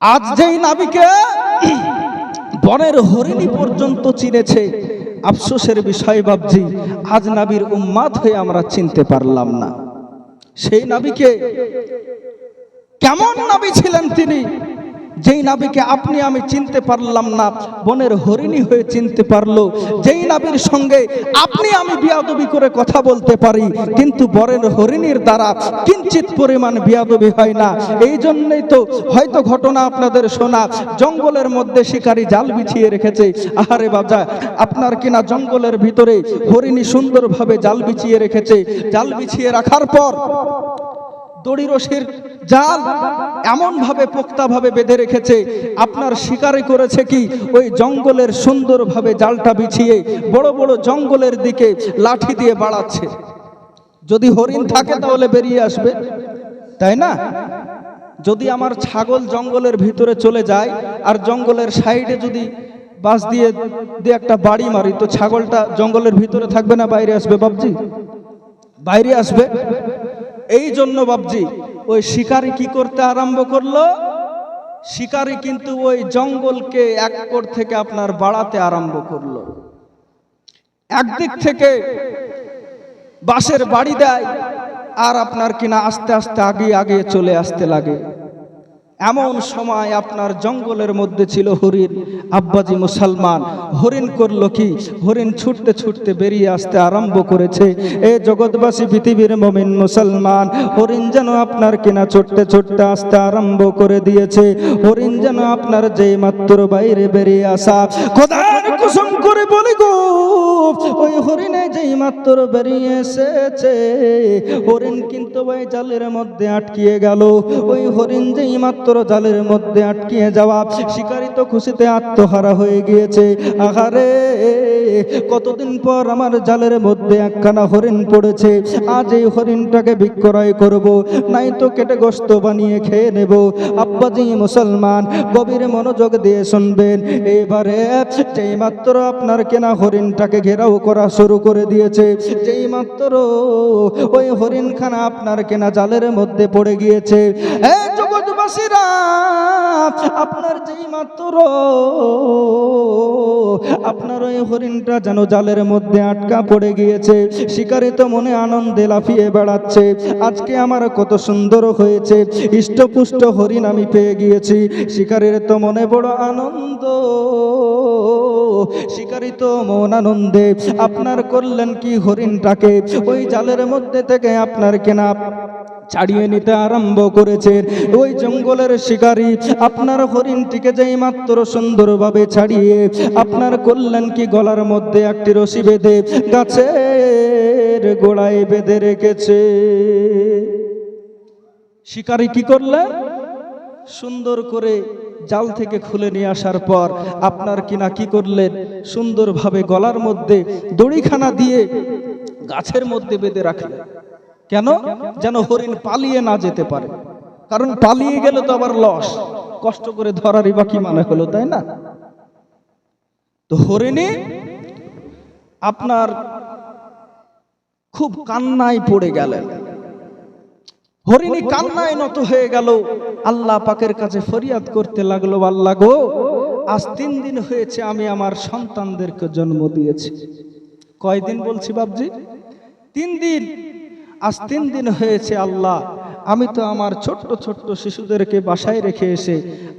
আজ যেই নাবিকে বনের হরিণী পর্যন্ত চিনেছে, আফসোসের বিষয় বাবজি, আজ নবীর উম্মাত হয়ে আমরা চিনতে পারলাম না। সেই নবীকে কেমন নবী ছিলেন তিনি, যেই নবীকে আপনি আমি চিনতে পারলাম না, বনের হরিণী হয়ে চিনতে পারলো। যেই নবীর সঙ্গে আপনি আমি বিয়াদবি করে কথা বলতে পারি, কিন্তু বনের হরিণীর দ্বারা কিঞ্চিত পরিমাণ বিয়াদবি হয় না। এই জন্যই তো হয়তো ঘটনা আপনাদের শোনা, জঙ্গলের মধ্যে শিকারী জাল বিছিয়ে রেখেছে। আহারে বাবা, আপনার কিনা জঙ্গলের ভিতরে হরিণী সুন্দরভাবে জাল বিছিয়ে রেখেছে। জাল বিছিয়ে রাখার পর দড়ি রশির জাল এমন ভাবে পোক্তা ভাবে বেঁধে রেখেছে, আপনার শিকারি করেছে কি, ওই জঙ্গলের সুন্দরভাবে জালটা বিছিয়ে বড় বড় জঙ্গলের দিকে লাঠি দিয়ে বাড়াচ্ছে। যদি হরিণ থাকে তাহলে বেরিয়ে আসবে, তাই না? যদি আমার ছাগল জঙ্গলের ভিতরে চলে যায় আর জঙ্গলের সাইডে যদি বাঁশ দিয়ে একটা বাড়ি মারি, তো ছাগলটা জঙ্গলের ভিতরে থাকবে না বাইরে আসবে? বাবজি, বাইরে আসবে। এই জন্য বাবজি ওই শিকারী কি করতে আরম্ভ করলো, শিকারী কিন্তু ওই জঙ্গলকে এক কোণ থেকে আপনার বাড়াতে আরম্ভ করলো। একদিক থেকে বাঁশের বাড়ি দেয় আর আপনার কিনা আস্তে আস্তে আগিয়ে চলে আসতে লাগে। এমন সময় আপনার জঙ্গলের মধ্যে ছিল হরিণ। আব্বাজি মুসলমান, হরিণ করলো কি, হরিণ ছুটতে ছুটতে বেরিয়ে আসতে আরম্ভ করেছে। এ জগৎবাসী পৃথিবীর মুমিন মুসলমান, হরিণ যেন আপনার কিনা ছুটতে ছুটতে আসতে আরম্ভ করে দিয়েছে। হরিণ যেন আপনার যেই মাত্র বাইরে বেরিয়ে আসা, খোদার কসম করে বলি গো, ওই হরিণে যেই মাত্র বেরিয়ে এসেছে, হরিণ কিন্তু ওই জালের মধ্যে আটকিয়ে গেল। ওই হরিণ যেই মাত্র জালের মধ্যে আটকিয়ে যাওয়া, শিকারী তো খুশিতে আত্মহারা হয়ে গিয়েছে। আহারে, কতদিন পর আমার জালের মধ্যে একখানা হরিণ পড়েছে, আজ এই হরিণটাকে বিক্রয় করব, নাই তো কেটে গোশত বানিয়ে খেয়ে নেব। আব্বাজি মুসলমান, গভীর মনোযোগ দিয়ে শুনবেন। এবারে যেই মাত্র আপনার কেনা হরিণটাকে ঘেরাও করা শুরু করে দিয়েছে, যেই মাত্র ওই হরিণখানা আপনার কেনা জালের মধ্যে পড়ে গিয়েছে, জগৎবাসীরা, আপনার যেই মাত্র আপনার ওই হরিণটা যেন জালের মধ্যে আটকা পড়ে গিয়েছে, শিকারী তো মনে আনন্দে লাফিয়ে বেড়াচ্ছে। আজকে আমার কত সুন্দর হয়েছে, হৃষ্টপুষ্ট হরিণ আমি পেয়ে গিয়েছি। শিকারীর তো মনে বড় আনন্দ, শিকারী তো মন আনন্দে আপনার করলেন কি, হরিণটাকে ওই জালের মধ্যে থেকে আপনার কেনা ছাড়িয়ে নিতে আরম্ভ করেছেন। ওই জঙ্গলের শিকারী আপনার হরিণটিকে যেই মাত্র সুন্দরভাবে ছাড়িয়ে আপনার করলেন কি, গলার মধ্যে একটি রশি বেঁধে গাছের গোড়ায় বেঁধে রেখেছে। শিকারী কি করলেন, সুন্দর করে জাল থেকে খুলে নিয়ে আসার পর আপনার কিনা কি করলেন, সুন্দরভাবে গলার মধ্যে দড়িখানা দিয়ে গাছের মধ্যে বেঁধে রাখলেন। কেন? যেন হরিণ পালিয়ে না যেতে পারে, কারণ পালিয়ে গেলে তো আবার লস, কষ্ট করে ধরারই বাকি মানে হলো, তাই না? তো হরিণী আপনার খুব কান্নায় পড়ে গেলেন। হরিণী কান্নায় নত হয়ে গেল, আল্লাহ পাকের কাছে ফরিয়াদ করতে লাগলো, আল্লাহ গো, আজ 3 দিন হয়েছে আমি আমার সন্তানদেরকে জন্ম দিয়েছি। কয়দিন বলছি বাবজি? 3 দিন। আজ 3 দিন হয়েছে আল্লাহ, আমি তো আমার ছোট্ট ছোট্ট শিশুদেরকে বাসায় রেখে এসে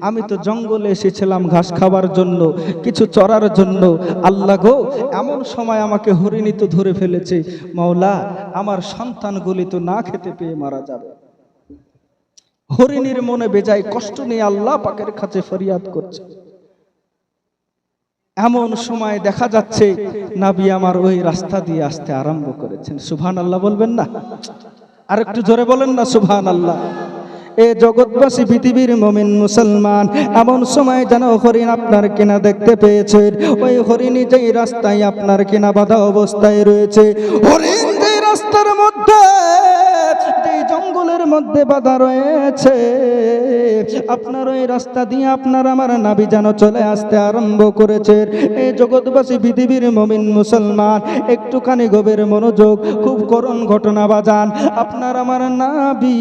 আমি তো জঙ্গলে এসেছিলাম ঘাস খাবার জন্য, কিছু চরার জন্য। আল্লাহ গো, এমন সময় আমাকে হরিণী তো ধরে ফেলেছে, মাওলা, আমার সন্তানগুলি তো না খেতে পেয়ে মারা যাবে। হরিণীর মনে বেজায় কষ্ট নিয়ে আল্লাহ পাকের কাছে ফরিয়াদ করছে। এমন সময় দেখা যাচ্ছে নবী আমার ওই রাস্তা দিয়ে আসতে আরম্ভ করেছেন। সুবহানাল্লাহ বলবেন না? আর একটু জোরে বলেন না সুবহানাল্লাহ। এ জগৎবাসী পৃথিবীর মুমিন মুসলমান, এমন সময় যেন হরিণ আপনার কিনা দেখতে পেয়েছেন। ওই হরিণী যেই রাস্তায় আপনার কিনা বাধা অবস্থায় রয়েছে, হরিণ যেই রাস্তার মধ্যে, যেই জঙ্গলের মধ্যে বাধা রয়েছে, আপনার ওই রাস্তা দিয়ে আপনার আমার নবী যেন চলে আসতে আরম্ভ করেছে। এই জগৎবাসী পৃথিবীর মুমিন মুসলমান একটুখানি গভীর মনোযোগ, খুব করুণ ঘটনা বাজান। আপনার আমার নবী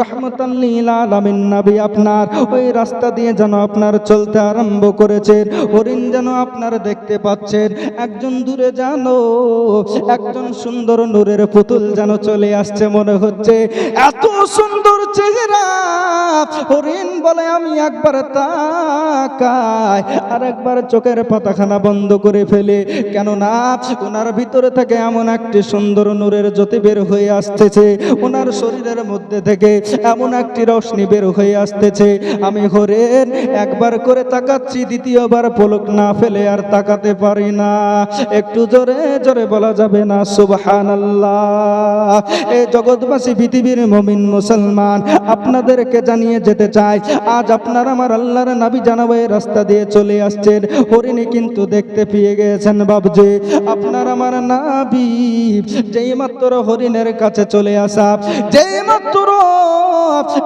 রহমতাল লিল আলামিন নবী আপনার ওই রাস্তা দিয়ে যেন আপনার চলতে আরম্ভ করেছে। হরিণ যেন আপনার দেখতে পাচ্ছেন, একজন দূরে জানো একজন সুন্দর নূরের পুতুল যেন চলে আসছে মনে হচ্ছে, এত সুন্দর চেহারা। হরিণ বলে আমি একবার তাকাই আর একবার চোখের পাতাখানা বন্ধ করে ফেলে, কেননা ওনার ভিতরে থেকে এমন একটি সুন্দর নূরের জ্যোতি বের হয়ে আসতেছে, ওনার শরীরের মধ্যে থেকে এমন একটি রশ্মি বের হয়ে আসতেছে। আমি হরিণ একবার করে তাকাচ্ছি, দ্বিতীয়বার পলক না ফেলে আর তাকাতে পারি না। একটু জোরে জোরে বলা যাবে না সুবহানাল্লাহ? এই জগৎবাসী পৃথিবীর মুমিন মুসলমান আপনাদেরকে জানিয়ে যেতে চাই, আজ আপনার আমার আল্লাহর নবী জানাবো এই রাস্তা দিয়ে চলে আসছেন, হরিণী কিন্তু দেখতে পেয়ে গেছেন বাবজি। আপনার আমার নবী যেই মাত্র হরিণের কাছে চলে আসা, যেই মাত্র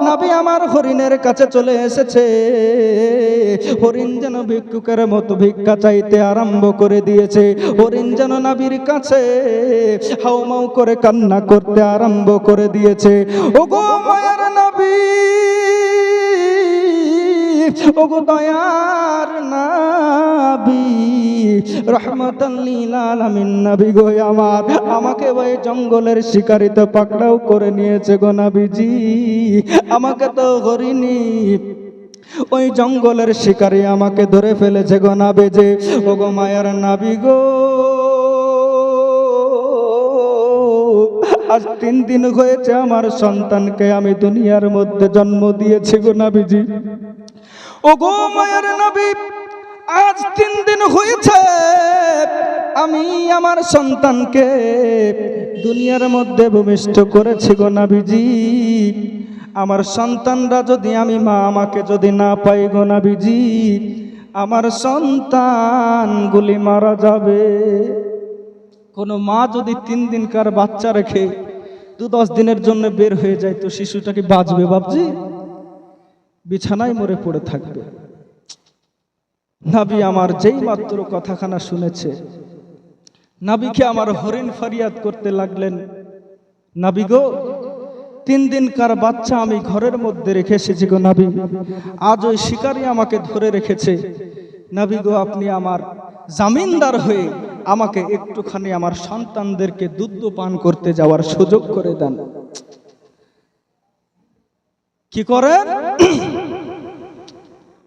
নবী আমার হরিণের কাছে চলে এসেছে, হরিণ যেন ভিক্ষুকের মতো ভিক্ষা চাইতে আরম্ভ করে দিয়েছে। হরিণ যেন নবীর কাছে হাউমাউ করে কান্না করতে আরম্ভ করে দিয়েছে। ওগো মায়ার নবী, ওগো দয়ার নবী, রহমাতাল লিল আলামিন নবী গো আমার, আমাকে ওই জঙ্গলের শিকারী তো পাকড়াও করে নিয়েছে গো নবীজি, আমাকে তো হরিণী ওই জঙ্গলের শিকারী আমাকে ধরে ফেলেছে গো নবীজি। ওগো মায়ার নবী গো, আজ 3 দিন হয়েছে আমার সন্তানকে আমি দুনিয়ার মধ্যে জন্ম দিয়েছি গো নবীজি। ওগো মায়ার নবী, আজ 3 দিন হয়েছে আমি আমার সন্তানকে দুনিয়ার মধ্যে ভূমিষ্ঠ করেছি গো নবীজি। আমার সন্তানরা যদি আমি মা আমাকে যদি না পাই গো নবীজি, আমার সন্তানগুলি মারা যাবে। কোনো মা যদি 3 দিনকার বাচ্চা রেখে 2-10 দিনের জন্য বের হয়ে যায়, তো শিশুটা কি বাঁচবে বাপজি? বিছানায় মরে পড়ে থাকবে। নবী আমার যেই মাত্র কথাখানা শুনেছে, নবীকে আমার হরিণ ফরিয়াদ করতে লাগলেন, নবী গো 3 দিনকার বাচ্চা আমি ঘরের মধ্যে রেখে এসেছি গো নবী, আজ ওই শিকারী আমাকে ধরে রেখেছে। নবী গো আপনি আমার জামিনদার হয়ে আমাকে একটুখানি আমার সন্তানদেরকে দুধ পান করতে যাওয়ার সুযোগ করে দেন। কি করেন?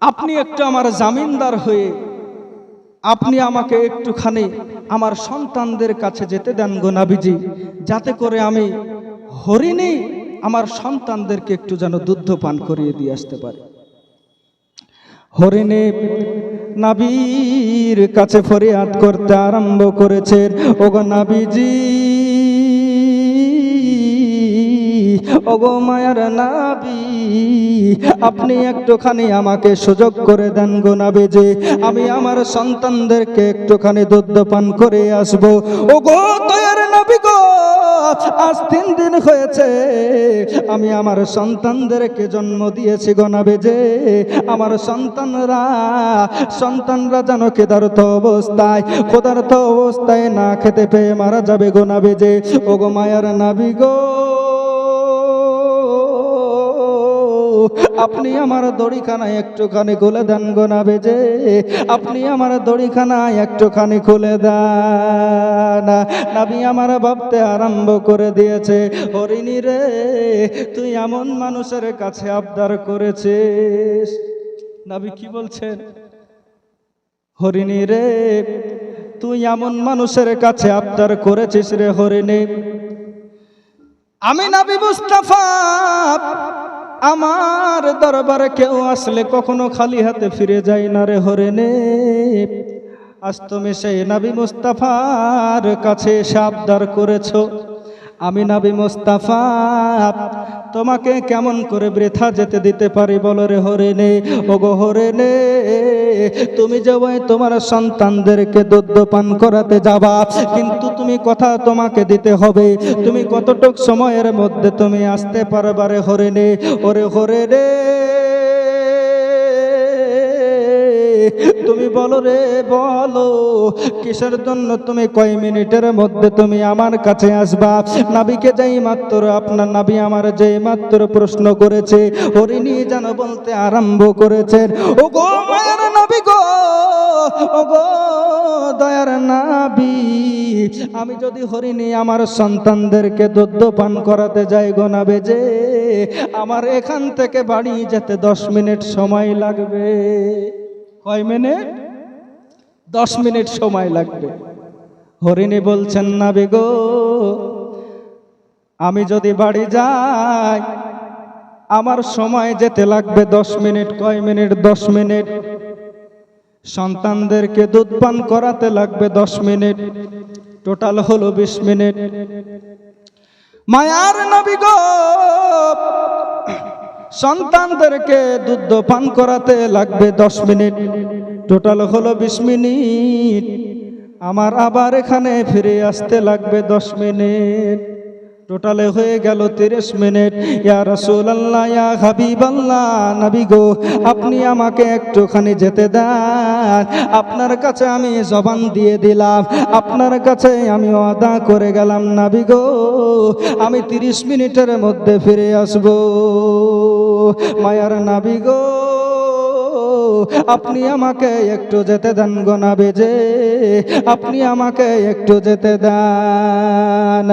আপনি একটু আমার জামিনদার হয়ে আপনি আমাকে একটুখানি আমার সন্তানদের কাছে যেতে দেন গো নবীজি, যাতে করে আমি হরিণী আমার সন্তানদেরকে একটু যেন দুধ পান করিয়ে দিয়ে আসতে পারি। হরিণী নবীর কাছে ফরিয়াদ করতে আরম্ভ করেছেন, ওগো নবীজি, ওগো মায়ার নবী, আপনি একটুখানি আমাকে সুযোগ করে দেন গো নবীজি, আমি আমার সন্তানদেরকে একটুখানি দুধ পান করে আসবো। ওগো দয়ার নবী গো, আজ 3 দিন হয়েছে আমি আমার সন্তানদেরকে জন্ম দিয়েছি গো নবীজি, আমার সন্তানরা যেন ক্ষুধার্ত অবস্থায় না খেতে পেয়ে মারা যাবে গো নবীজি। ওগো মায়ার নবী গো, আপনি আমার দড়িখানা একটুখানি খুলে দেন গো নবীজি, আপনি আমার দড়িখানা একটুখানি খুলে দেন। নবী আমার ভাবতে আরম্ভ করে দিয়েছে, হরিণী রে, তুই এমন মানুষের কাছে আবদার করেছিস। নবী কি বলছেন? হরিণী রে, তুই এমন মানুষের কাছে আবদার করেছিস রে হরিণী, আমি নবী মুস্তাফা, আমার দরবারে কেউ আসলে কখনো খালি হাতে ফিরে যায় না রে হরিণী। আজ তুমি সেই নবী মুস্তাফার কাছে এসে আবদার করেছো, আমি নবী মুস্তাফা তোমাকে কেমন করে বৃথা যেতে দিতে পারি বলো রে হরিণী। ওগো হরিণী, তুমি যে ওই তোমার সন্তানদেরকে দুধ পান করাতে যাবা, কিন্তু তুমি কথা তোমাকে দিতে হবে, তুমি কতটুক সময়ের মধ্যে তুমি আসতে পারবারে হরিণী। ওরে হরিণী, তুমি বলো রে বলো, কিসের জন্য তুমি কয় মিনিটের মধ্যে তুমি আমার কাছে আসবা? নবীকে যেই মাত্র আপনার নবী আমার যেই মাত্র প্রশ্ন করেছে, হরিণী যেন বলতে আরম্ভ করেছেন, ও গো মায়ের নবী গো, ও গো দয়ার নবী, আমি যদি হরিণী আমার সন্তানদেরকে দুধ পান করাতে যাই গো নবী যে, আমার এখান থেকে বাড়ি যেতে 10 মিনিট সময় লাগবে। কয় মিনিট? 10 মিনিট সময় লাগবে। হরিণী বলছেন নবী গো, আমি যদি বাড়ি যাই আমার সময় যেতে লাগবে 10 মিনিট। কয় মিনিট? 10 মিনিট। সন্তানদেরকে দুধ পান করাতে লাগবে 10 মিনিট, টোটাল হলো 20 মিনিট। মায়ার নবী গো, সন্তানদেরকে দুধ পান করাতে লাগবে 10 মিনিট, টোটাল হলো 20 মিনিট। আমার আবার এখানে ফিরে আসতে লাগবে 10 মিনিট, টোটালে হয়ে গেল 30 মিনিট। ইয়া রাসূলুল্লাহ, ইয়া হাবিবাল্লাহ, নবী গো আপনি আমাকে একটুখানি যেতে দেন, আপনার কাছে আমি জবান দিয়ে দিলাম, আপনার কাছে আমি ওয়াদা করে গেলাম নবী গো, আমি 30 মিনিটের মধ্যে ফিরে আসব। মায়ার নবী গো, আপনি আমাকে একটু যেতে দেন গো নবী যে, আপনি আমাকে একটু যেতে দেন।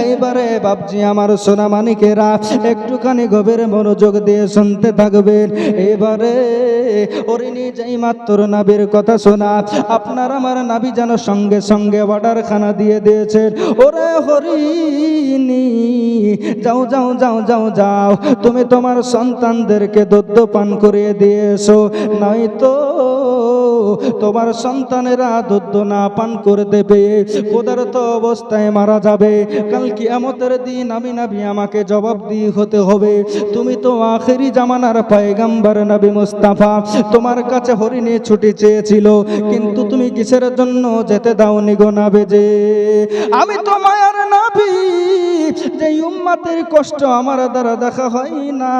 এইবারে বাপজি আমার সোনা মানিকেরা একটুখানি গভীর মনোযোগ দিয়ে শুনতে থাকবেন। এবারে হরিণী যেই মাত্র নবীর কথা শোনা, আপনার আমার নবী যেন সঙ্গে সঙ্গে অর্ডার খানা দিয়ে দিয়েছেন, ওরে হরিণী যাও যাও যাও যাও যাও, তুমি তোমার সন্তানদেরকে দুধ পান করিয়ে দিয়েছো, নয়তো তোমার সন্তানেরা দুধ না পান করতে পেয়ে ক্ষুধার্ত অবস্থায় মারা যাবে। কাল কিয়ামতের দিন আমি নবী আমাকে জবাবদিহি হতে হবে। তুমি তো আখেরি জামানার পয়গম্বর নবী মুস্তাফা, তোমার কাছে হরিণী ছুটি চেয়েছিল, কিন্তু তুমি কিসের জন্য যেতে দাওনি গো নবী যে? আমি তো মায়ার নবী, যে উম্মতের কষ্ট আমার দ্বারা দেখা হয় না,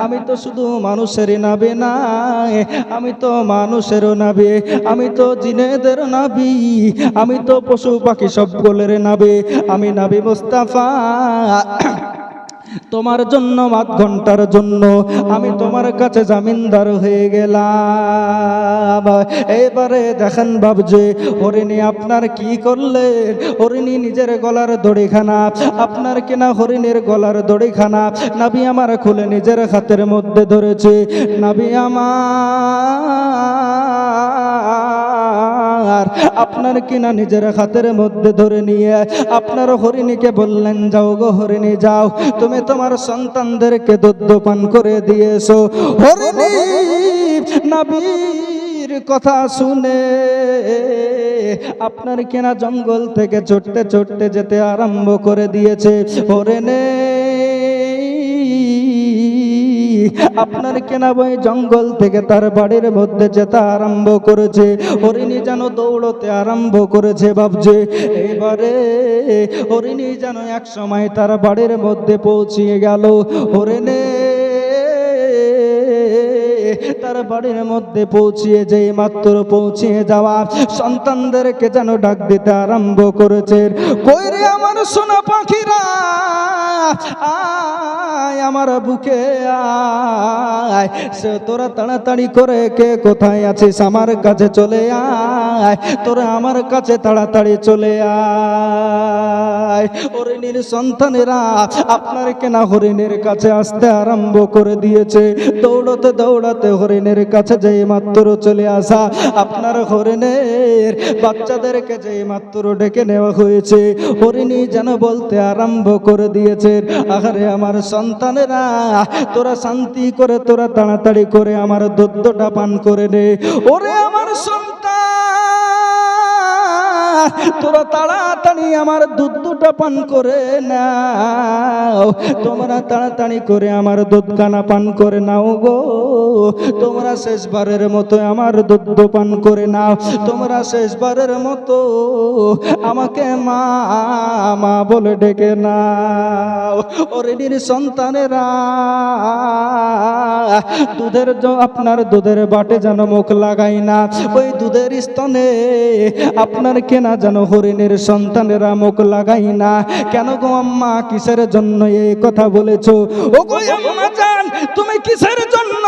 আমি তো শুধু মানুষেরই নবী না, আমি তো মানুষেরও নবী, আমি তো জিনেদের নবী, আমি তো পশু পাখি সবগুলোর নবী, আমি নবী মুস্তাফা। তোমার জন্য 8 ঘন্টার জন্য আমি তোমার কাছে জামিনদার হয়ে গেলাম। এবারে দেখেন বাবজি, হরিণী আপনার কি করলেন? হরিণী নিজের গলার দড়িখানা, আপনার কিনা হরিণীর গলার দড়িখানা নবী আমার খুলে নিজের হাতের মধ্যে ধরেছে। নবী আমার আপনার কিনা নিজের হাতের মধ্যে ধরে নিয়ে আপনার হরিণীকে বললেন, যাও গো হরিণী যাও, তুমি তোমার সন্তানদেরকে দুধ পান করে দিয়েছো। হরিণী নবীর কথা শুনে আপনার কিনা জঙ্গল থেকে ছুটতে ছুটতে যেতে আরম্ভ করে দিয়েছে। হরিণী আপনার কেনা বই জঙ্গল থেকে তার বাড়ির মধ্যে যেতে আরম্ভ করেছে। হরিণী যেন দৌড়তে আরম্ভ করেছে বাবজি। এবারে হরিণী যেন এক সময় তার বাড়ির মধ্যে পৌঁছিয়ে গেল। হরিণী তার বাড়ির মধ্যে পৌঁছিয়ে যেই মাত্র পৌঁছিয়ে যাওয়া সন্তানদেরকে যেন ডাক দিতে আরম্ভ করেছে, কই রে আমার সোনা পাখিরা, আয় আমার বুকে আয়। সে তোরা তাড়াতাড়ি করে কে কোথায় আছিস আমার কাছে চলে আয়, তোরা আমার কাছে তাড়াতাড়ি চলে আয়। হরিণীর সন্তানেরা আপনার কেনা হরিণীর কাছে আসতে আরম্ভ করে দিয়েছে। দৌড়াতে দৌড়াতে হরিণের কাছে যেই মাত্র চলে আসা, আপনার হরিণের বাচ্চাদেরকে যেই মাত্র ডেকে নেওয়া হয়েছে, হরিণী যেন বলতে আরম্ভ করে দিয়েছে, আরে আমার সন্তানেরা তোরা শান্তি করে তোরা তাড়াতাড়ি করে আমার দুধটা পান করে নে। ওরে আমার সন্তান, তোরা তাড়াতাড়ি আমার দুধ দুটো পান করে নাও, তোমরা তাড়াতাড়ি করে আমার দুধ কানা পান করে নাও গো, তোমরা শেষবারের মতো আমার দুধ পান করে নাও, তোমরা শেষবারের মতো আমাকে মা মা বলে ডেকে নাও। ওরেনির সন্তানেরা দুধের আপনার দুধের বাটে যেন মুখ লাগাই না, ওই দুধের স্তনে আপনার কেনা যেন হরিণের সন্তানেরা মুখ লাগাই না। কেন গো আম্মা, কিসের জন্য এই কথা বলেছো? ও গো আম্মা জান, তুমি কিসের জন্য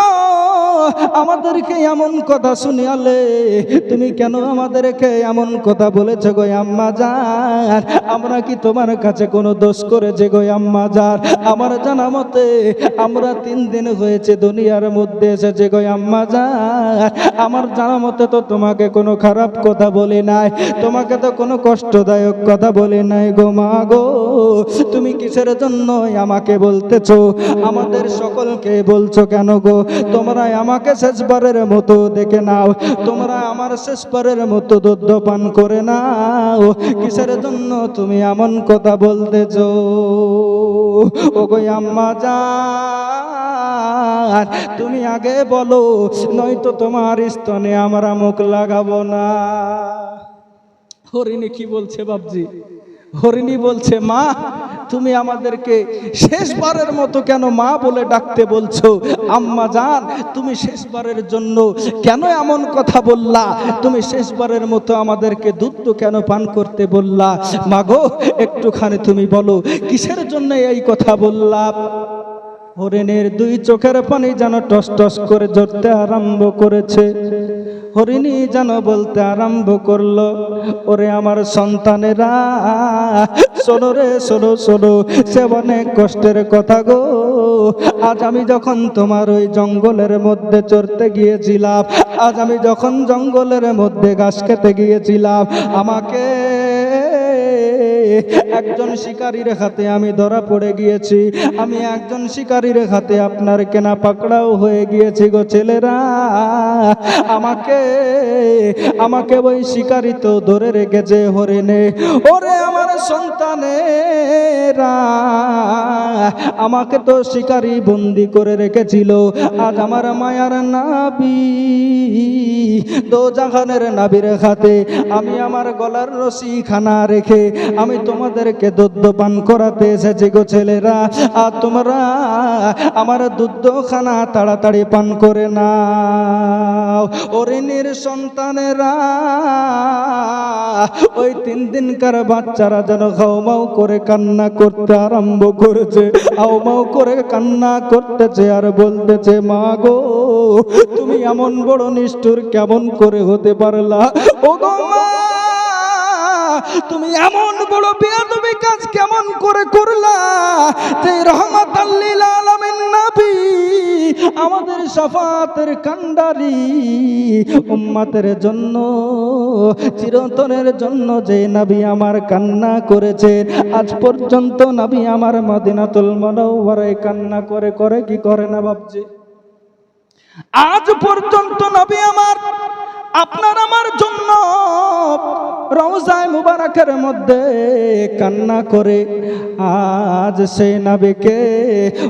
আমাদেরকে এমন কথা শুনিয়ালে? তুমি কেন আমাদেরকে এমন কথা বলেছো গো আম্মা জান? আমরা কি তোমার কাছে কোনো দোষ করেছে গো আম্মা জান? আমার জানা মতে আমরা 3 দিন হয়েছে দুনিয়ার মধ্যে এসেছে গো আম্মা জান। আমার জানা মতে তো তোমাকে কোনো খারাপ কথা বলি নাই, তোমাকে তো কোনো কষ্টদায়ক কথা বলি নাই গো মা গো। তুমি কিসের জন্য আমাকে বলতেছো? আমাদের সকলকে বলছো কেন গো? তোমরা আমাকে শেষবারের মতো দেখে নাও, তোমরা আমার শেষবারের মতো দুধ পান করে নাও। কিসের জন্য তুমি এমন কথা বলতেছো? ও গো আম্মা জান, তুমি আগে বলো, নয়তো তোমার স্তনে আমরা মুখ লাগাবো না। হরিণী কি বলছে বাপজি? হরিণী বলছে, মা তুমি আমাদেরকে শেষবারের মতো কেন মা বলে ডাকতে বলছো? আম্মা জান, তুমি শেষবারের জন্য কেন এমন কথা বললা? তুমি শেষবারের মতো আমাদেরকে দুধ কেন পান করতে বললা? মা গো, একটুখানি তুমি বলো কিসের জন্য এই কথা বললা? হরিণের 2 চোখের পানি যেন টস টস করে ঝরতে আরম্ভ করেছে। হরিণী যেন বলতে আরম্ভ করলো, ওরে আমার সন্তানেরা, শোনো রে, শোনো শোনো, সে অনেক কষ্টের কথা গো। আজ আমি যখন তোমার ওই জঙ্গলের মধ্যে চড়তে গিয়েছিলাম, আজ আমি যখন জঙ্গলের মধ্যে ঘাস খেতে গিয়েছিলাম, আমাকে একজন শিকারীর হাতে আমি ধরা পড়ে গিয়েছি। আমি একজন শিকারীর হাতে আপনার কেনা পাকড়াও হয়ে গিয়েছি গো ছেলেরা। আমাকে ওই শিকারী তো ধরে রেখেছে হরিণে। ওরে আমার সন্তানেরা, আমাকে তো শিকারী বন্দি করে রেখেছিল। আজ আমার মায়ার নাবি দোজাহানের নাবির হাতে আমি আমার গলার রশি খানা রেখে আমি তোমাদেরকে দুধ পান করাতে এসেছি গো ছেলেরা। আর তোমরা আমার দুধ খানা তাড়াতাড়ি পান করে নাও। হরিণীর সন্তানেরা, ওই 3 দিনকার বাচ্চারা যেন হাউমাউ করে কান্না করতে আরম্ভ করেছে। হাউমাউ করে কান্না করতেছে আর বলতেছে, মা গো তুমি এমন বড় নিষ্ঠুর কেমন করে হতে পারলা? ও গো মা, তুমি এমন বড় বেয়াদবি কাজ কেমন করে করলা? যে রহমাতাল লিল আলামিন নবী, আমাদের শাফাতের কান্ডারি, উম্মতের জন্য, চিরন্তনের জন্য যে নবী আমার কান্না করেছে, আজ পর্যন্ত নবী আমার মদিনাতুল মুনাওয়ারায় কান্না করে করে কি করে না বাপজি? আজ পর্যন্ত নবী আমার আপনার আমার জন্য রওজায়ে মুবারাকের মধ্যে কান্না করে। আজ সেই নবীকে,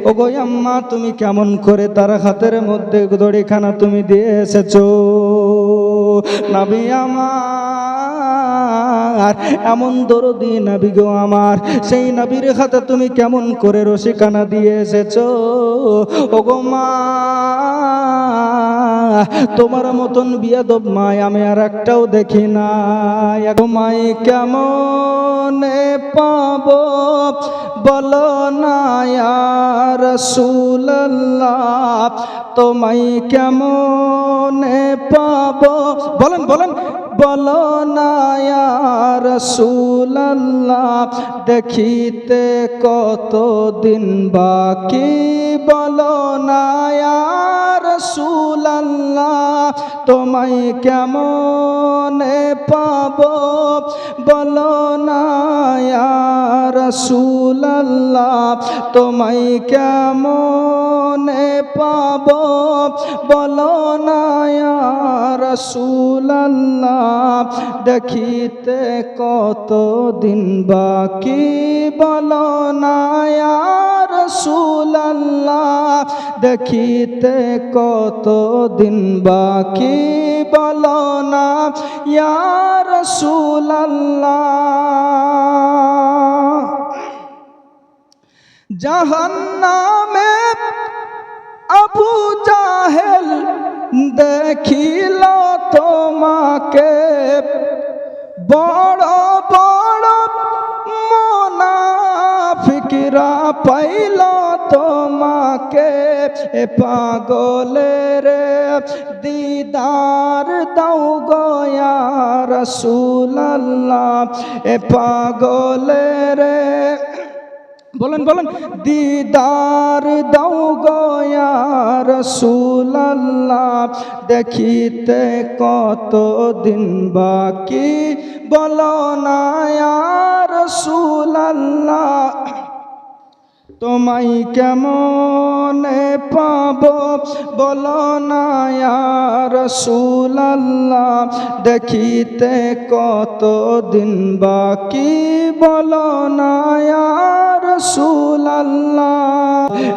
ওগো আম্মা, তুমি কেমন করে তার হাতের মধ্যে দড়িখানা তুমি দিয়ে এসেছো? নবী আমার এমন দরদি নবী গো আমার, সেই নবীর হাতে তুমি কেমন করে রশিখানা দিয়ে এসেছো? ওগো মা, তোমার মতন বিয়াদব মায় আমি আর একটাও দেখি না। মাই কেমন পাবো বলো না ইয়া রাসূলুল্লাহ, তোমায় কেমন পাবো, বলেন বলেন, বলো না ইয়া রাসূলুল্লাহ, দেখিতে কতদিন বাকি, বলো না ইয়া রাসূলুল্লাহ, তোমায় কেমন পাবো, বলো না ইয়া রাসূলুল্লাহ, তোমায় কেমন পাবো, বলো না ইয়া রাসূলুল্লাহ দেখিতে কতদিন বাকি বলো না ইয়া রাসূলুল্লাহ দেখিতে কতদিন বাকি বলো না ইয়া রাসূলুল্লাহ জাহান্নামে আবু জাহেল দেখিল তোমাকে বড় বড় মুনাফিকরা পাইল তোমাকে এ পাগলের দিদার দাও গো ইয়া রাসূলুল্লাহ এ পাগলের বলেন বলেন দিদার দাও গো ইয়া রাসূলুল্লাহ দেখিতে কতদিন বাকি বলো না ইয়া রাসূলুল্লাহ তোমায় কেমনে পাবো বলো না ইয়া রাসূলুল্লাহ দেখিতে কতদিন বাকি বলো না ইয়া রাসূলুল্লাহ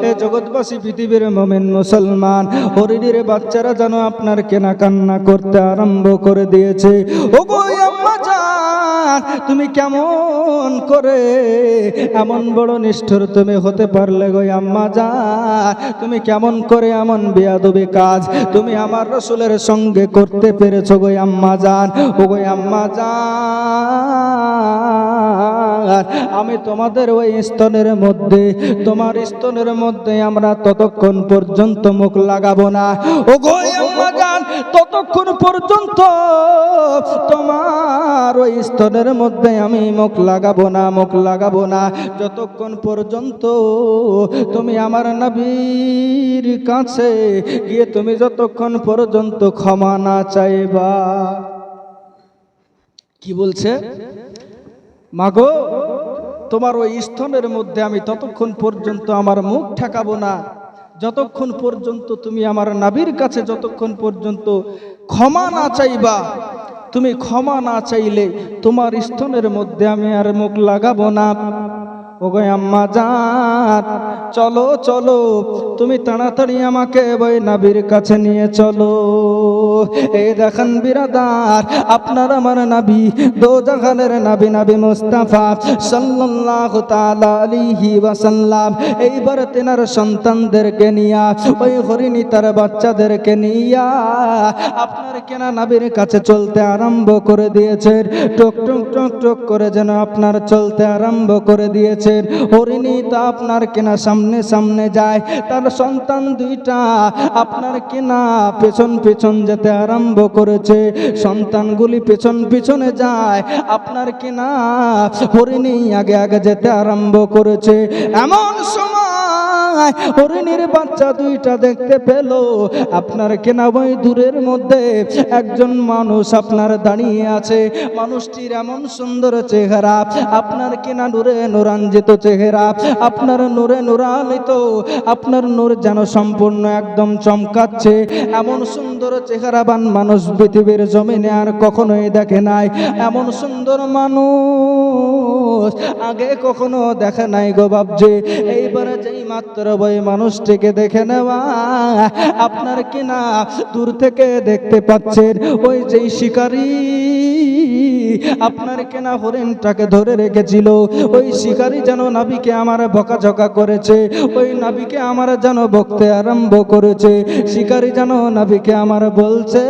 এ জগৎবাসী পৃথিবীর মুমিন মুসলমান হরিণের বাচ্চারা যেন আপনার কেনা কান্না করতে আরম্ভ করে দিয়েছে। ওগো আম্মা জান তুমি কেমন করে এমন বড় নিষ্ঠুর তুমি হতে পারলে গো আম্মা জান তুমি কেমন করে এমন বেয়াদবি কাজ তুমি আমার রাসূলের সঙ্গে করতে পেরেছো গো আম্মা জান। ওগো আম্মা জান আমি তোমাদের ওই স্তনের মধ্যে তোমার স্তনের মধ্যে আমরা ততক্ষণ পর্যন্ত মুখ লাগাবো না। ওগো আম্মা জান ততক্ষণ পর্যন্ত তোমার ওই স্তনের মধ্যে আমি মুখ লাগাবো না যতক্ষণ পর্যন্ত তুমি আমার নবীর কাছে গিয়ে তুমি যতক্ষণ পর্যন্ত ক্ষমা না চাইবা। কি বলছে মাগো তোমার ওই স্তনের মধ্যে আমি ততক্ষণ পর্যন্ত আমার মুখ ঠেকাবো না যতক্ষণ পর্যন্ত তুমি আমার নবীর কাছে যতক্ষণ পর্যন্ত ক্ষমা না চাইবা। তুমি ক্ষমা না চাইলে তোমার স্তনের মধ্যে আমি আর মুখ লাগাবো না। ওগো আম্মা জান চলো চলো তুমি তাড়াতাড়ি আমাকে ওই নবীর কাছে নিয়ে চলো। এই দেখেন বিরাদার আপনার আমার নবী দোজাহানের নবী নবী মুস্তাফা সাল্লাল্লাহু তাআলা আলাইহি ওয়াসাল্লাম এইবার তেনার সন্তানদেরকে নিয়া ওই হরিণী তার বাচ্চাদেরকে নিয়া আপনার কেনা নবীর কাছে চলতে আরম্ভ করে দিয়েছেন। টক টক টক টক করে যেন আপনার চলতে আরম্ভ করে দিয়েছে। হরিণী তা আপনার কেনা সামনে সামনে যায় তার সন্তান দুইটা আপনার কেনা পেছন পেছন যেতে আরম্ভ করেছে। সন্তানগুলি পেছন পিছনে যায় আপনার কেনা হরিণী আগে আগে যেতে আরম্ভ করেছে। এমন সময় হরিণীর বাচ্চা দুইটা দেখতে পেল আপনার কেনা ওই দূরের মধ্যে একজন মানুষ আপনার দাঁড়িয়ে আছে। মানুষটির এমন সুন্দর চেহারা আপনার কেনা নূরে নূরাঞ্জিত চেহারা আপনার নূরে নূরান্বিত আপনার নূর যেন সম্পূর্ণ একদম চমকাচ্ছে। এমন সুন্দর চেহারাবান মানুষ পৃথিবীর জমিনে আর কখনোই দেখে নাই। এমন সুন্দর মানুষ আগে কখনো দেখে নাই গো বাবজি। এইবারে যেই মাত্র ওই মানুষটিকে দেখে নেওয়া আপনার কিনা দূর থেকে দেখতে পাচ্ছেন ওই যেই শিকারী আপনার কেনা হরিণটাকে ধরে রেখেছিল ওই শিকারী যেন নবীকে আমার বকাঝকা করেছে। ওই নবীকে আমার যেন বকতে আরম্ভ করেছে। শিকারী যেন নবীকে আমার বলছে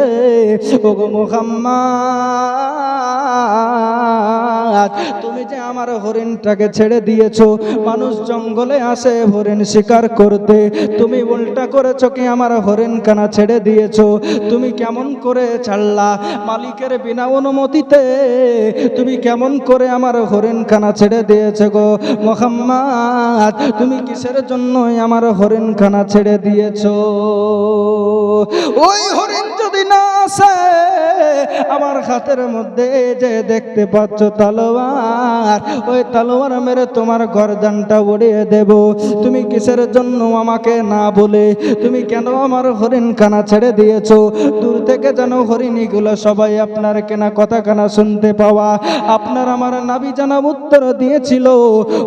ওগো মুহাম্মদ তুমি যে আমার হরিণটাকে ছেড়ে দিয়েছো মানুষ জঙ্গলে আসে হরিণ শিকার করতে তুমি উল্টা করেছো কি আমার হরিণ কানা ছেড়ে দিয়েছো। তুমি কেমন করে ছাড়লা মালিকের বিনা অনুমতিতে তুমি কেমন করে আমার হরিণ খানা ছেড়ে দিয়েছে গো মুহাম্মদ তুমি কিসের জন্য আমার হরিণ খানা ছেড়ে দিয়েছো। ওই হরিণ যদি না আসে আমার হাতের মধ্যে যে দেখতে পাচ্ছ তলোয়ার, ওই তলোয়ার মেরে তোমার গর্দানটা উড়িয়ে দেব। তুমি কিসের জন্য আমাকে না বলে তুমি কেন আমার হরিণ কানা ছেড়ে দিয়েছো? দূর থেকে যেন হরিণীগুলো সবাই আপনার কেনা কথা কানা শুনতে পাওয়া। আপনার আমার নাবি জানাব উত্তর দিয়েছিল,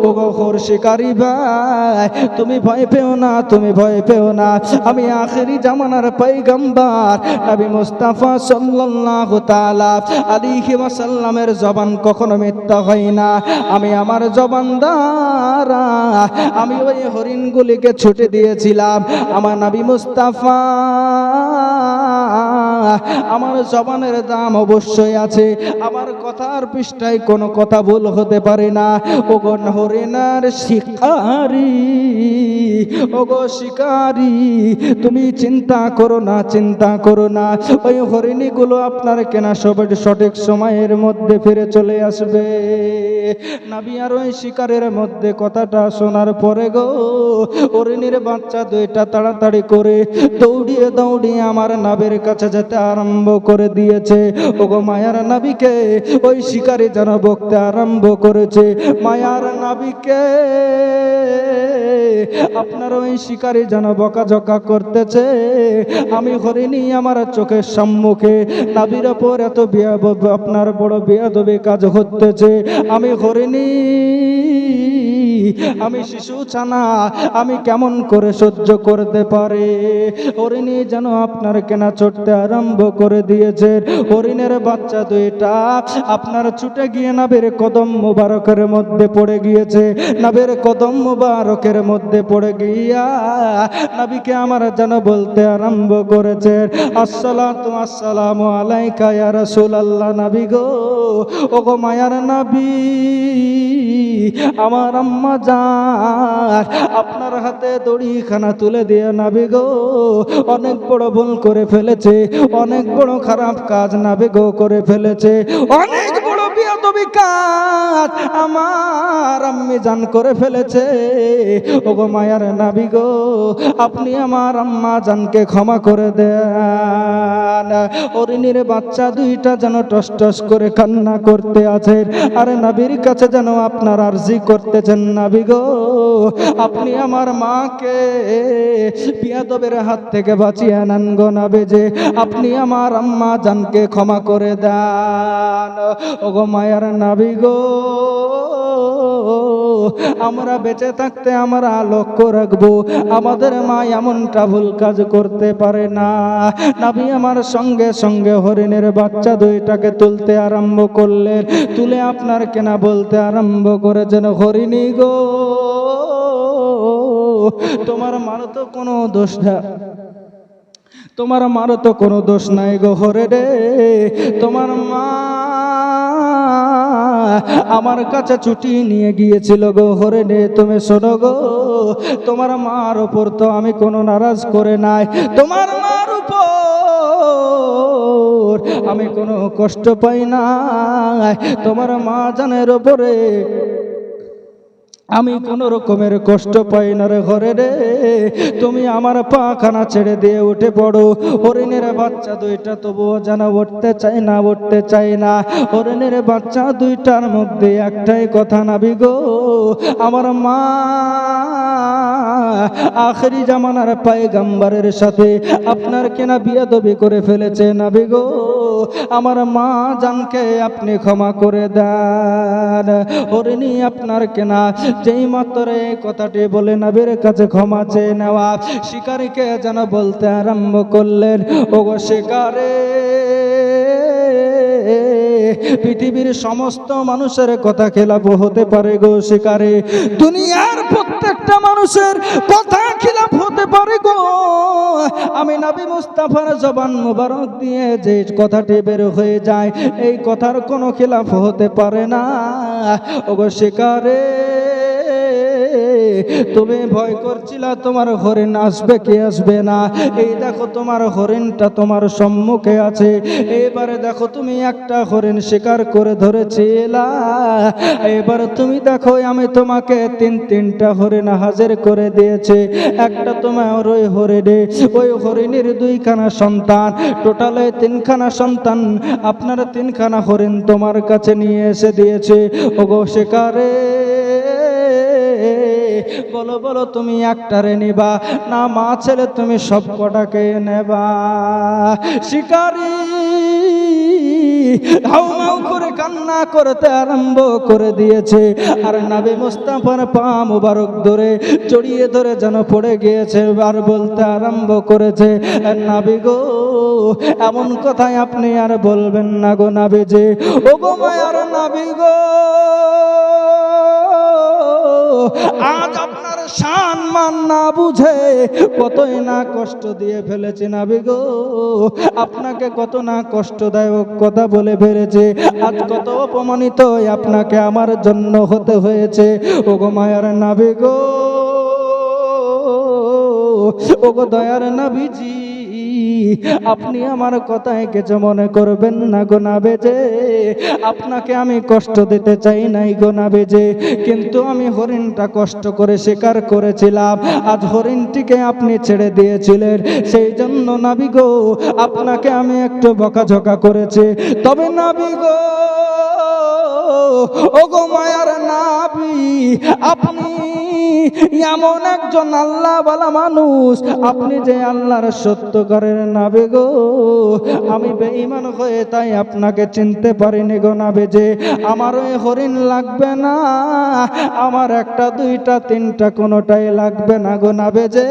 ও গো ঘোর শিকারী ভাই, তুমি ভয় পেও না, তুমি ভয় পেও না। আমি আখেরি জামানার পয়গম্বর নবী মুস্তাফা সাল্লাল্লাহু তাআলা আলাইহি ওয়াসাল্লামের জবান কখনো মিথ্যা হয় না। আমি আমার জবান দ্বারা আমি ওই হরিণগুলিকে ছুটে দিয়েছিলাম। আমার নবী মুস্তাফা, আমার জবানের দাম অবশ্যই আছে, আমার কথার পৃষ্ঠায় কোনো কথা ভুল হতে পারে না। ও গো হরিণার শিকারি, ও গো শিকারি, তুমি চিন্তা করো না, চিন্তা করো না। ওই হরিণীগুলো আপনার কেনা সঠিক সময়ের মধ্যে ফিরে চলে আসবে। নবী আর ওই শিকারের মধ্যে কথাটা শোনার পরে গো হরিণীর বাচ্চা দুইটা তাড়াতাড়ি করে দৌড়িয়ে দৌড়িয়ে আমার নাবির কাছে যেতে আরম্ভ করে দিয়েছে। ওগো মায়ার নাবিকে ওই শিকারী যেন বকতে আরম্ভ করেছে। মায়ার নাবিকে আপনার ওই শিকারী যেন বকাঝকা করতেছে। আমি হরিণী আমার চোখের সম্মুখে নাবির ওপর এত আপনার বড় বেয়াদবি কাজ হতেছে। আমি হরিণী, আমি শিশু ছানা, আমি কেমন করে সহ্য করতে পারে? হরিণী যেন আপনার কেনা চড়তে আরম্ভ করে দিয়েছে। হরিণের বাচ্চা দুইটা আপনার ছুটে গিয়ে নাবের কদম মুবারকের মধ্যে পড়ে গিয়েছে। নাবের কদম মুবারকের মধ্যে পড়ে গিয়া নবীকে আমার যেন বলতে আরম্ভ করেছে, আসসালাতু আসসালামু আলাইকা ইয়া রাসূলুল্লাহ। নবী গো, ও গো মায়ার নবী, আমার আম্মা জান আপনার হাতে দড়িখানা তুলে দিয়ে নবী গো অনেক বড় ভুল করে ফেলেছে, অনেক বড় খারাপ কাজ নবী গো করে ফেলেছে, অনেক বড় বেয়াদবি কাজ আমার আম্মি জান করে ফেলেছে। ও গো মায়ার নবী গো, আপনি আমার আম্মা জানকে ক্ষমা করে দেন। হরিণীর বাচ্চা দুইটা যেন টস টস করে কান্না করতে আছে, আরে নবীর কাছে যেন আপনার আরজি করতেছেন, নবী গো আপনি আমার মাকে বিয়াদবের হাত থেকে বাঁচিয়ে নেন গো নবী, যে আপনি আমার আম্মা জানকে ক্ষমা করে দেন। ও গো মায়ার নবী গো, আমরা বেঁচে থাকতে আমরা লক্ষ্য রাখবো আমাদের মা এমনটা ভুল কাজ করতে পারে না। নবী আমার সঙ্গে সঙ্গে হরিণের বাচ্চা দুইটাকে তুলতে আরম্ভ করলেন। তুলে আপনার কেনা বলতে আরম্ভ করেছেন, হরিণী গো তোমার মারো তো কোনো দোষ না, তোমার মারো তো কোনো দোষ নাই গো হরিণে। তোমার মা আমার কাছে ছুটি নিয়ে গিয়েছিল গো হরিণে। তুমি শোনো গো, তোমার মার উপর তো আমি কোনো নারাজ করে নাই, তোমার মার উপর আমি কোনো কষ্ট পাই নাই, তোমার মা জানের উপরে আমি কোনো রকমের কষ্ট পাই না রে হরিণে। তুমি আমার পাখানা ছেড়ে দিয়ে উঠে পড়ো। হরিণের বাচ্চা দুইটা তবুও যেন উঠতে চায় না, উঠতে চায় না। হরিণের বাচ্চা দুইটার মধ্যে একটাই কথা, নবী গো আমার মা আখেরি জামানার পয়গম্বরের সাথে আপনার কেনা বিয়াদবি করে ফেলেছে, নবী গো আমার মা জানকে আপনি ক্ষমা করে দেন। হরিণী আপনার কেনা যেই মাত্র এই কথাটি বলে নবীর কাছে ক্ষমা চেয়ে নেওয়া, শিকারীকে যেন বলতে আরম্ভ করলেন, ও গো শিকারে, পৃথিবীর সমস্ত মানুষের কথা খেলাপ হতে পারে গো শিকারে, দুনিয়ার প্রত্যেকটা মানুষের কথা খেলাপ হতে পারে গো। আমি নবী মুস্তাফার জবান মুবারক দিয়ে যে কথাটি বের হয়ে যায়, এই কথার কোনো খেলাপ হতে পারে না। ও গো শিকারে, তুমি ভয় করছিলা তোমার হরিণ আসবে কি আসবে না, এই দেখো তোমার হরিণটা তোমার সম্মুখে আছে। এবারে দেখো তুমি একটা হরিণ শিকার করে ধরেছিলা, এবারে তুমি দেখো আমি তোমাকে তিনটা হরিণ হাজির করে দিয়েছে। একটা তোমার ওই হরিণে, ওই হরিণের দুইখানা সন্তান, টোটালে তিনখানা সন্তান, আপনার তিনখানা হরিণ তোমার কাছে নিয়ে এসে দিয়েছে। ওগো শিকারে বলো বলো তুমি একটারে নিবা না মা ছেলে তুমি সব কটাকে নেবা? শিকারী হাউমাউ করে কান্না করতে আরম্ভ করে দিয়েছে, আর নবী মুস্তাফার পা মুবারক ধরে জড়িয়ে ধরে যেন পড়ে গিয়েছে, আর বলতে আরম্ভ করেছে, নবী গো এমন কথাই আপনি আর বলবেন না গো নবী যে, ও গো মায়ার নবী গো, আজ আপনার শান মান না বুঝে কতই না কষ্ট দিয়ে ফেলেছে নবী গো, আপনাকে কত না কষ্টদায়ক কথা বলে ফেলেছে, আজ কত অপমানিত আপনাকে আমার জন্য হতে হয়েছে। ওগো মায়ার নবী গো, ওগো দয়ার নবীজি, আপনি আমার কথায় কিছু মনে করবেন না গো নবী যে, আপনাকে আমি কষ্ট দিতে চাই নাই গো নবী যে, কিন্তু আমি হরিণটা কষ্ট করে শিকার করেছিলাম, আজ হরিণটিকে আপনি ছেড়ে দিয়েছিলেন, সেই জন্য নবী গো আপনাকে আমি একটু বকাঝকা করেছি। তবে নবী গো, ওগো মায়ার নবী, আপনি এমন একজন আল্লাহওয়ালা মানুষ, আপনি যে আল্লাহর সত্যকারের নবী গো, আমি বেঈমান হয়ে তাই আপনাকে চিনতে পারিনি গো নবী যে, আমার ওই হরিণ লাগবে না, আমার একটা দুইটা তিনটা কোনোটাই লাগবে না গো নবী যে,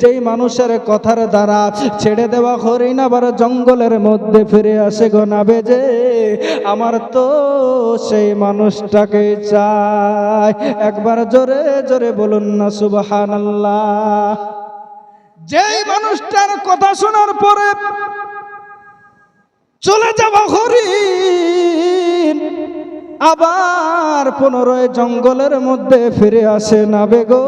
যেই মানুষের কথার দ্বারা ছেড়ে দেওয়া হরিণ আবার জঙ্গলের মধ্যে ফিরে আসে গো নবী যে, আমার তো সেই মানুষটাকে চাই। একবার জোরে জোরে বলুন না সুবহানাল্লাহ। যেই মানুষটার কথা শোনার পরে চলে যাওয়া হরিণ আবার পুনরায় জঙ্গলের মধ্যে ফিরে আসে নবী গো,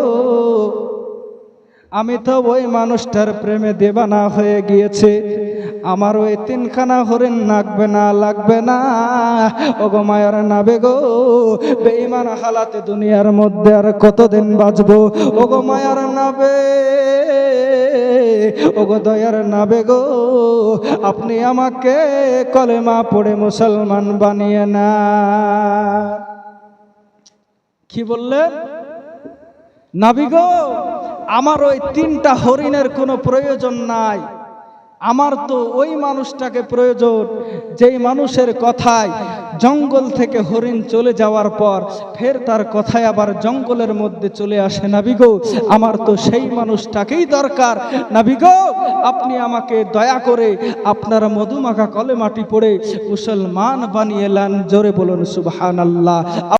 আমি তো ওই মানুষটার প্রেমে দেবানা হয়ে গিয়েছে, আমার ওই তিনখানা হরিণ লাগবে না লাগবে না। ওগো মায়ার নবী গো, বেঈমান হালাতে দুনিয়ার মধ্যে আর কতদিন বাঁচবো? ওগো মায়ার নবী, ওগো দয়ার নবী গো, আপনি আমাকে কলেমা পড়ে মুসলমান বানিয়ে না। কি বললেন? নবী গো, আমার ওই তিনটা হরিণের কোনো প্রয়োজন নাই, আমার তো ওই মানুষটাকে প্রয়োজন, যেই মানুষের কথায় জঙ্গল থেকে হরিণ চলে যাওয়ার পর ফের তার কথায় আবার জঙ্গলের মধ্যে চলে আসে। নবী গো, আমার তো সেই মানুষটাকেই দরকার। নবী গো, আপনি আমাকে দয়া করে আপনার মধুমাখা কলেমাটি পড়ে মুসলমান বানিয়ে নেন। জোরে বলুন সুবহানাল্লাহ।